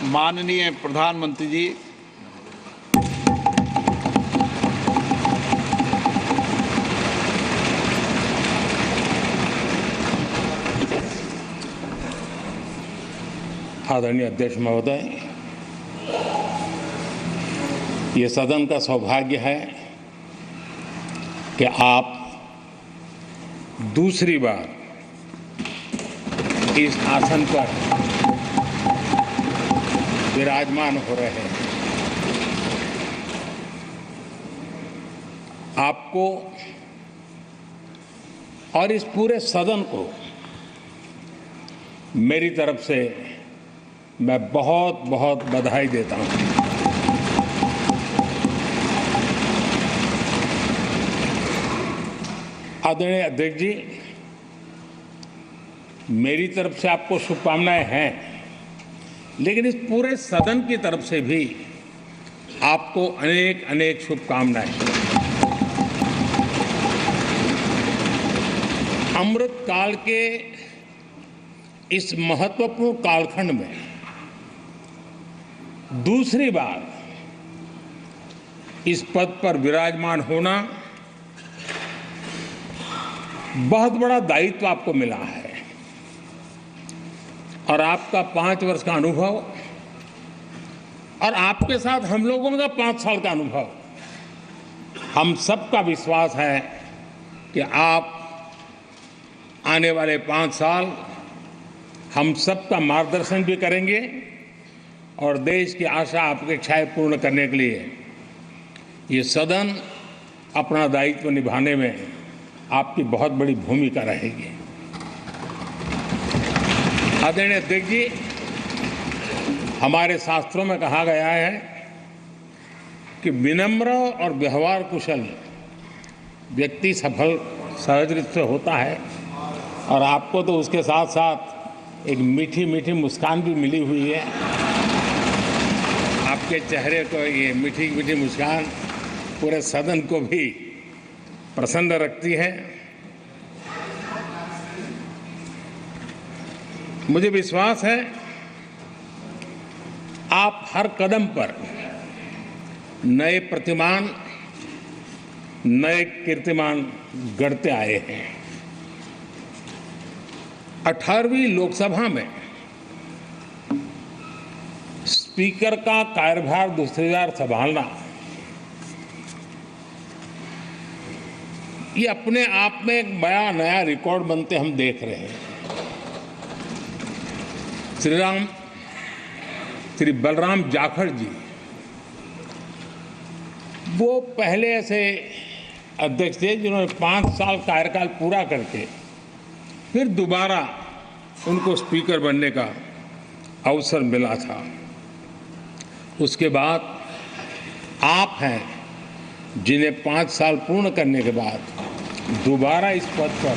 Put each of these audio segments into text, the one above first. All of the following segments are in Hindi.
माननीय प्रधानमंत्री जी, आदरणीय अध्यक्ष महोदय, ये सदन का सौभाग्य है कि आप दूसरी बार इस आसन पर विराजमान हो रहे हैं। आपको और इस पूरे सदन को मेरी तरफ से मैं बहुत बहुत बधाई देता हूं। आदरणीय अध्यक्ष जी, मेरी तरफ से आपको शुभकामनाएं हैं, लेकिन इस पूरे सदन की तरफ से भी आपको अनेक अनेक शुभकामनाएं। अमृत काल के इस महत्वपूर्ण कालखंड में दूसरी बार इस पद पर विराजमान होना बहुत बड़ा दायित्व आपको मिला है और आपका 5 वर्ष का अनुभव और आपके साथ हम लोगों का 5 साल का अनुभव, हम सबका विश्वास है कि आप आने वाले 5 साल हम सबका मार्गदर्शन भी करेंगे और देश की आशा अपेक्षाएं पूर्ण करने के लिए ये सदन अपना दायित्व निभाने में आपकी बहुत बड़ी भूमिका रहेगी। आदरणीय अध्यक्ष जी, हमारे शास्त्रों में कहा गया है कि विनम्र और व्यवहार कुशल व्यक्ति सफल सहज रूप से होता है और आपको तो उसके साथ साथ एक मीठी मीठी मुस्कान भी मिली हुई है। आपके चेहरे को ये मीठी मीठी मुस्कान पूरे सदन को भी प्रसन्न रखती है। मुझे विश्वास है आप हर कदम पर नए प्रतिमान, नए कीर्तिमान गढ़ते आए हैं। 18वीं लोकसभा में स्पीकर का कार्यभार दूसरी बार संभालना ये अपने आप में एक बड़ा नया रिकॉर्ड बनते हम देख रहे हैं। श्री बलराम जाखड़ जी वो पहले ऐसे अध्यक्ष थे जिन्होंने 5 साल कार्यकाल पूरा करके फिर दोबारा उनको स्पीकर बनने का अवसर मिला था। उसके बाद आप हैं जिन्हें 5 साल पूर्ण करने के बाद दोबारा इस पद पर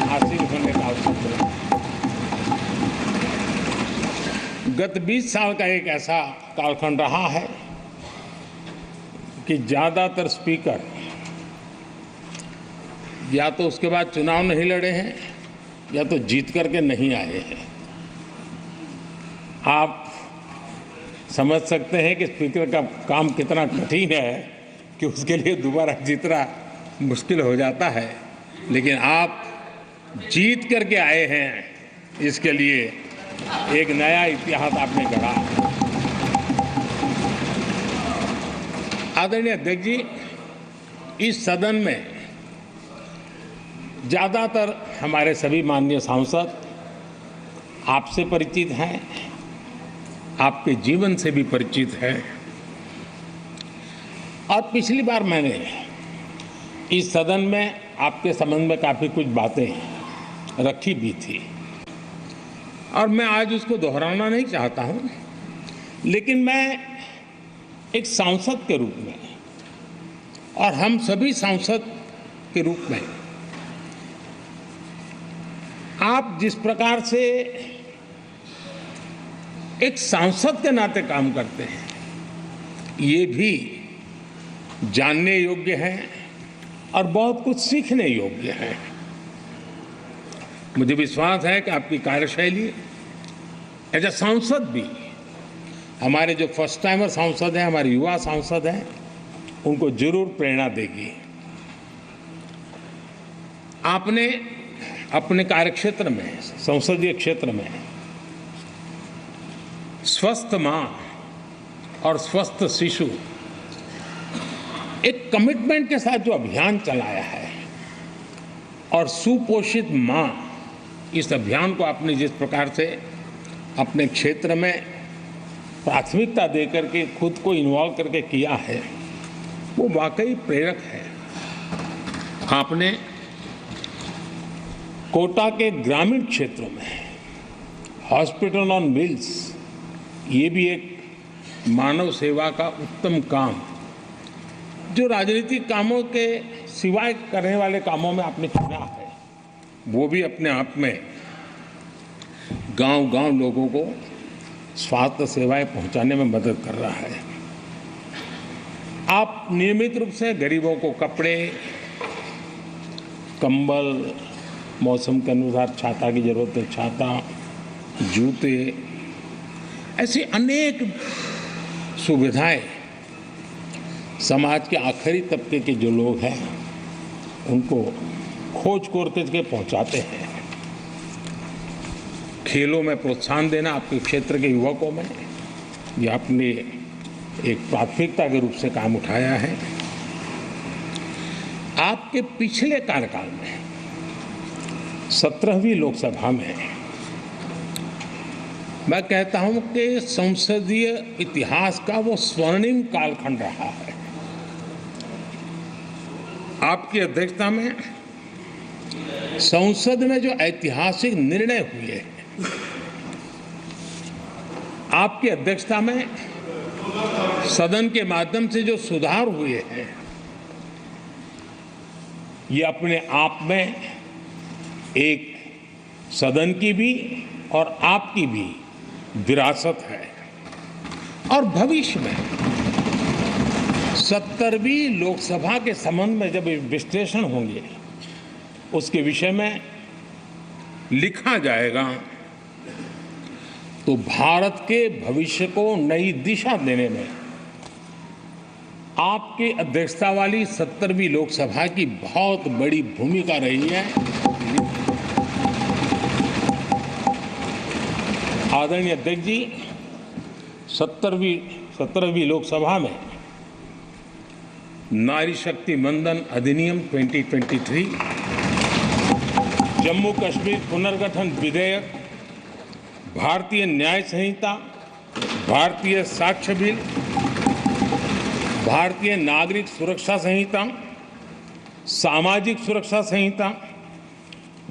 आसीन होने का अवसर मिला। गत 20 साल का एक ऐसा कालखंड रहा है कि ज़्यादातर स्पीकर या तो उसके बाद चुनाव नहीं लड़े हैं या तो जीत करके नहीं आए हैं। आप समझ सकते हैं कि स्पीकर का काम कितना कठिन है कि उसके लिए दोबारा जीतना मुश्किल हो जाता है, लेकिन आप जीत करके आए हैं, इसके लिए एक नया इतिहास आपने गढ़ा। आदरणीय अध्यक्ष जी, इस सदन में ज़्यादातर हमारे सभी माननीय सांसद आपसे परिचित हैं, आपके जीवन से भी परिचित हैं और पिछली बार मैंने इस सदन में आपके संबंध में काफ़ी कुछ बातें रखी भी थी और मैं आज उसको दोहराना नहीं चाहता हूं, लेकिन मैं एक सांसद के रूप में और हम सभी सांसद के रूप में आप जिस प्रकार से एक सांसद के नाते काम करते हैं, ये भी जानने योग्य है और बहुत कुछ सीखने योग्य है। मुझे विश्वास है कि आपकी कार्यशैली एज ए सांसद भी हमारे जो फर्स्ट टाइमर सांसद हैं, हमारे युवा सांसद हैं, उनको जरूर प्रेरणा देगी। आपने अपने कार्यक्षेत्र में, संसदीय क्षेत्र में स्वस्थ मां और स्वस्थ शिशु एक कमिटमेंट के साथ जो अभियान चलाया है, और सुपोषित मां, इस अभियान को आपने जिस प्रकार से अपने क्षेत्र में प्राथमिकता देकर के खुद को इन्वॉल्व करके किया है, वो वाकई प्रेरक है। आपने कोटा के ग्रामीण क्षेत्रों में हॉस्पिटल ऑन व्हील्स, ये भी एक मानव सेवा का उत्तम काम, जो राजनीतिक कामों के सिवाय करने वाले कामों में आपने चुना है, वो भी अपने आप में गांव-गांव लोगों को स्वास्थ्य सेवाएं पहुंचाने में मदद कर रहा है। आप नियमित रूप से गरीबों को कपड़े, कंबल, मौसम के अनुसार छाता की जरूरत है छाता, जूते, ऐसी अनेक सुविधाएं समाज के आखिरी तबके के जो लोग हैं उनको खोज करके पहुंचाते हैं। खेलों में प्रोत्साहन देना आपके क्षेत्र के युवकों में, ये आपने एक प्राथमिकता के रूप से काम उठाया है। आपके पिछले कार्यकाल में 17वीं लोकसभा में मैं कहता हूं कि संसदीय इतिहास का वो स्वर्णिम कालखंड रहा है। आपकी अध्यक्षता में संसद में जो ऐतिहासिक निर्णय हुए हैं, आपकी अध्यक्षता में सदन के माध्यम से जो सुधार हुए हैं, ये अपने आप में एक सदन की भी और आपकी भी विरासत है। और भविष्य में 70वीं लोकसभा के संबंध में जब विश्लेषण होंगे, उसके विषय में लिखा जाएगा, तो भारत के भविष्य को नई दिशा देने में आपकी अध्यक्षता वाली 70वीं लोकसभा की बहुत बड़ी भूमिका रही है। आदरणीय अध्यक्ष जी, 17वीं लोकसभा में नारी शक्ति वंदन अधिनियम 2023, जम्मू कश्मीर पुनर्गठन विधेयक, भारतीय न्याय संहिता, भारतीय साक्ष्य बिल, भारतीय नागरिक सुरक्षा संहिता, सामाजिक सुरक्षा संहिता,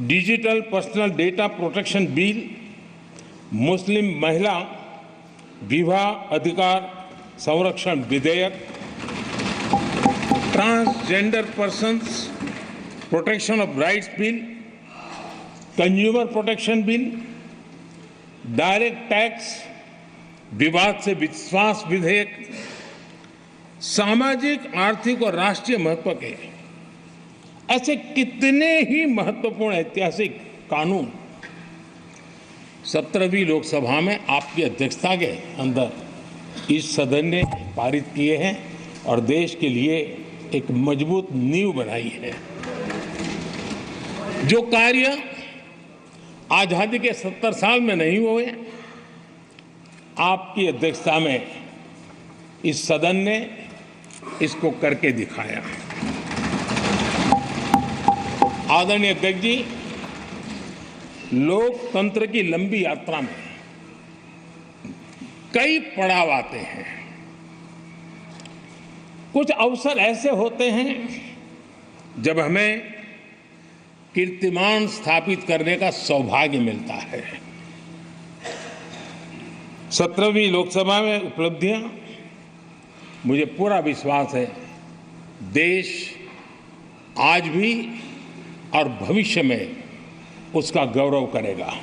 digital personal data protection bill, मुस्लिम महिला विवाह अधिकार संरक्षण विधेयक, transgender persons protection of rights bill, consumer protection bill, direct tax विवाद से विश्वास विधेयक, सामाजिक, आर्थिक और राष्ट्रीय महत्व के ऐसे कितने ही महत्वपूर्ण ऐतिहासिक कानून 17वीं लोकसभा में आपकी अध्यक्षता के अंदर इस सदन ने पारित किए हैं और देश के लिए एक मजबूत नींव बनाई है। जो कार्य आजादी के 70 साल में नहीं हुए, आपकी अध्यक्षता में इस सदन ने इसको करके दिखाया। आदरणीय अध्यक्ष जी, लोकतंत्र की लंबी यात्रा में कई पड़ाव आते हैं। कुछ अवसर ऐसे होते हैं जब हमें कीर्तिमान स्थापित करने का सौभाग्य मिलता है। 17वीं लोकसभा में उपलब्धियां, मुझे पूरा विश्वास है देश आज भी और भविष्य में उसका गौरव करेगा।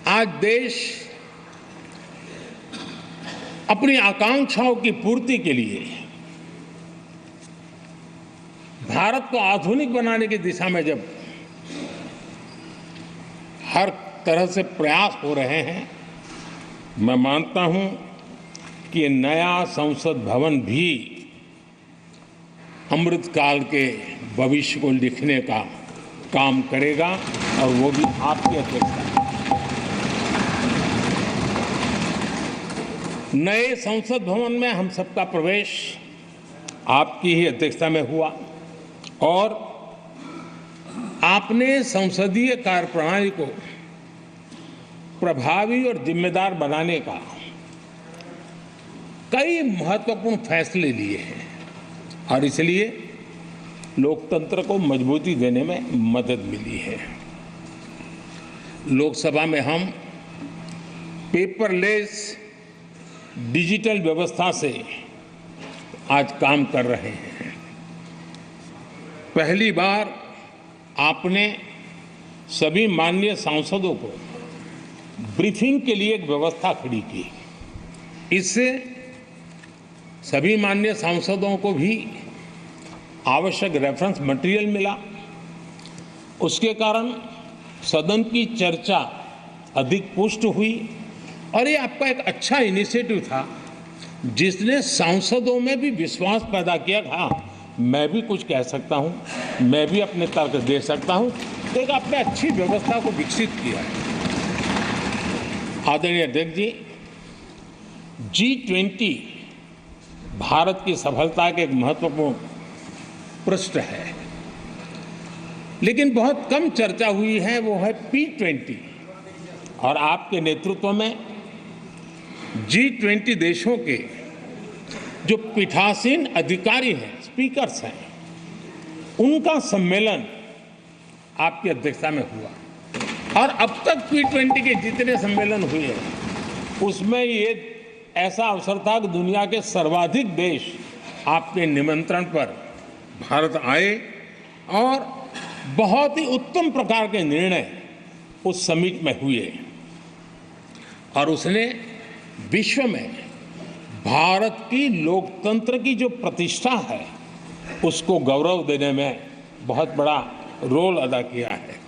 आज देश अपनी आकांक्षाओं की पूर्ति के लिए भारत को आधुनिक बनाने की दिशा में जब हर तरह से प्रयास हो रहे हैं, मैं मानता हूं कि नया संसद भवन भी अमृतकाल के भविष्य को लिखने का काम करेगा और वो भी आपकी अध्यक्षता में। नए संसद भवन में हम सबका प्रवेश आपकी ही अध्यक्षता में हुआ और आपने संसदीय कार्यप्रणाली को प्रभावी और जिम्मेदार बनाने का कई महत्वपूर्ण फैसले लिए हैं और इसलिए लोकतंत्र को मजबूती देने में मदद मिली है। लोकसभा में हम पेपरलेस डिजिटल व्यवस्था से आज काम कर रहे हैं। पहली बार आपने सभी माननीय सांसदों को ब्रीफिंग के लिए एक व्यवस्था खड़ी की। इससे सभी माननीय सांसदों को भी आवश्यक रेफरेंस मटेरियल मिला। उसके कारण सदन की चर्चा अधिक पुष्ट हुई और ये आपका एक अच्छा इनिशिएटिव था जिसने सांसदों में भी विश्वास पैदा किया। हाँ, मैं भी कुछ कह सकता हूँ, मैं भी अपने तर्क दे सकता हूँ। तो एक आपने अच्छी व्यवस्था को विकसित किया है। आदरणीय अध्यक्ष जी, G20 भारत की सफलता के एक महत्वपूर्ण पृष्ठ है, लेकिन बहुत कम चर्चा हुई है, वो है P20 और आपके नेतृत्व में G20 देशों के जो पीठासीन अधिकारी हैं, स्पीकर्स हैं, उनका सम्मेलन आपकी अध्यक्षता में हुआ और अब तक P20 के जितने सम्मेलन हुए हैं उसमें ये ऐसा अवसर था कि दुनिया के सर्वाधिक देश आपके निमंत्रण पर भारत आए और बहुत ही उत्तम प्रकार के निर्णय उस समिट में हुए और उसने विश्व में भारत की लोकतंत्र की जो प्रतिष्ठा है उसको गौरव देने में बहुत बड़ा रोल अदा किया है।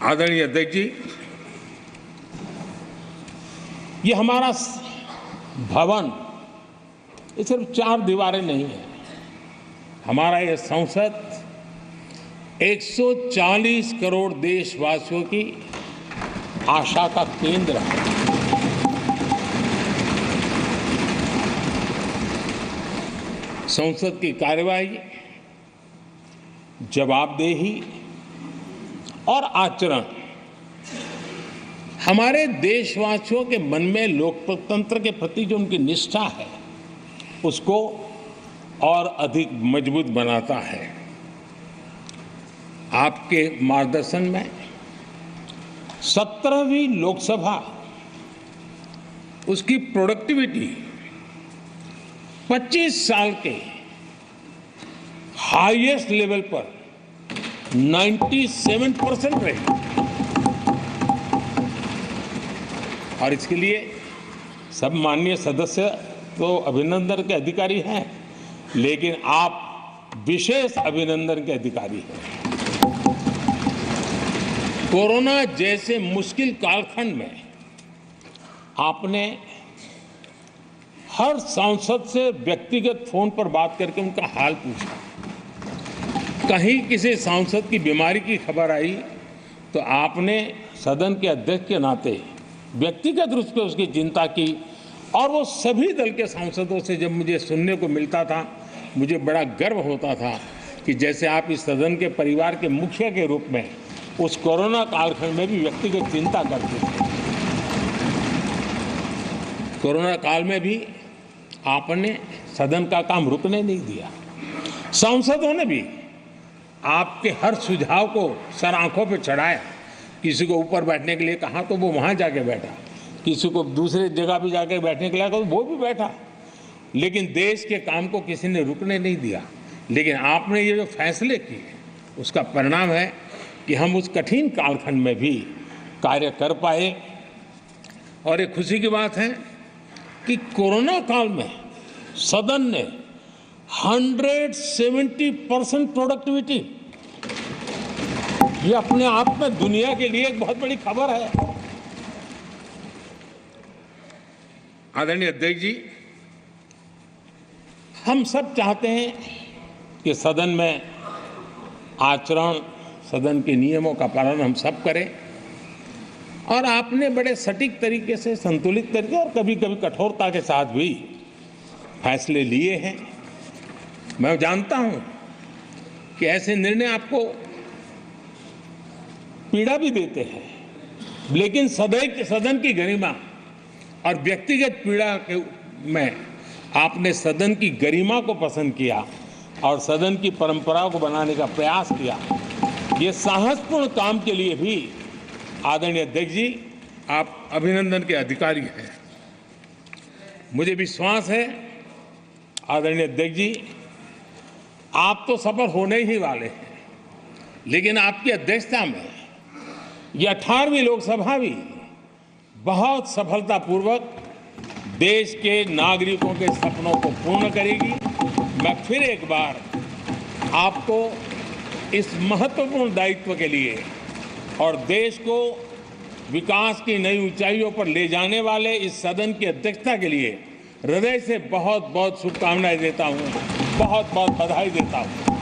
आदरणीय अध्यक्ष जी, ये हमारा भवन ये सिर्फ 4 दीवारें नहीं है। हमारा ये संसद 140 करोड़ देशवासियों की आशा का केंद्र है। संसद की कार्यवाही, जवाबदेही और आचरण हमारे देशवासियों के मन में लोकतंत्र के प्रति जो उनकी निष्ठा है उसको और अधिक मजबूत बनाता है। आपके मार्गदर्शन में 17वीं लोकसभा उसकी प्रोडक्टिविटी 25 साल के हाईएस्ट लेवल पर 97% रही और इसके लिए सब माननीय सदस्य तो अभिनंदन के अधिकारी हैं, लेकिन आप विशेष अभिनंदन के अधिकारी हैं। कोरोना जैसे मुश्किल कालखंड में आपने हर सांसद से व्यक्तिगत फोन पर बात करके उनका हाल पूछा। कहीं किसी सांसद की बीमारी की खबर आई तो आपने सदन के अध्यक्ष के नाते व्यक्तिगत रूप से उसकी चिंता की और वो सभी दल के सांसदों से जब मुझे सुनने को मिलता था मुझे बड़ा गर्व होता था कि जैसे आप इस सदन के परिवार के मुखिया के रूप में उस कोरोना कालखंड में भी व्यक्तिगत चिंता करते थे। कोरोना काल में भी आपने सदन का काम रुकने नहीं दिया। सांसदों ने भी आपके हर सुझाव को सर आंखों पे चढ़ाया। किसी को ऊपर बैठने के लिए कहा तो वो वहाँ जाके बैठा, किसी को दूसरे जगह पे जाके बैठने के लिए कहा तो वो भी बैठा, लेकिन देश के काम को किसी ने रुकने नहीं दिया। लेकिन आपने ये जो फैसले किए उसका परिणाम है कि हम उस कठिन कालखंड में भी कार्य कर पाए। और ये खुशी की बात है कि कोरोना काल में सदन ने 170% प्रोडक्टिविटी, ये अपने आप में दुनिया के लिए एक बहुत बड़ी खबर है। आदरणीय अध्यक्ष जी, हम सब चाहते हैं कि सदन में आचरण, सदन के नियमों का पालन हम सब करें, और आपने बड़े सटीक तरीके से, संतुलित तरीके और कभी कभी कठोरता के साथ भी फैसले लिए हैं। मैं जानता हूं कि ऐसे निर्णय आपको पीड़ा भी देते हैं, लेकिन सदन की गरिमा और व्यक्तिगत पीड़ा के में आपने सदन की गरिमा को पसंद किया और सदन की परंपरा को बनाने का प्रयास किया। ये साहसपूर्ण काम के लिए भी आदरणीय अध्यक्ष जी, आप अभिनंदन के अधिकारी हैं। मुझे विश्वास है आदरणीय अध्यक्ष जी, आप तो सफल होने ही वाले हैं, लेकिन आपकी अध्यक्षता में यह 18वीं लोकसभा भी बहुत सफलतापूर्वक देश के नागरिकों के सपनों को पूर्ण करेगी। मैं फिर एक बार आपको इस महत्वपूर्ण दायित्व के लिए और देश को विकास की नई ऊंचाइयों पर ले जाने वाले इस सदन की अध्यक्षता के लिए हृदय से बहुत बहुत शुभकामनाएं देता हूं, बहुत बहुत बधाई देता हूं।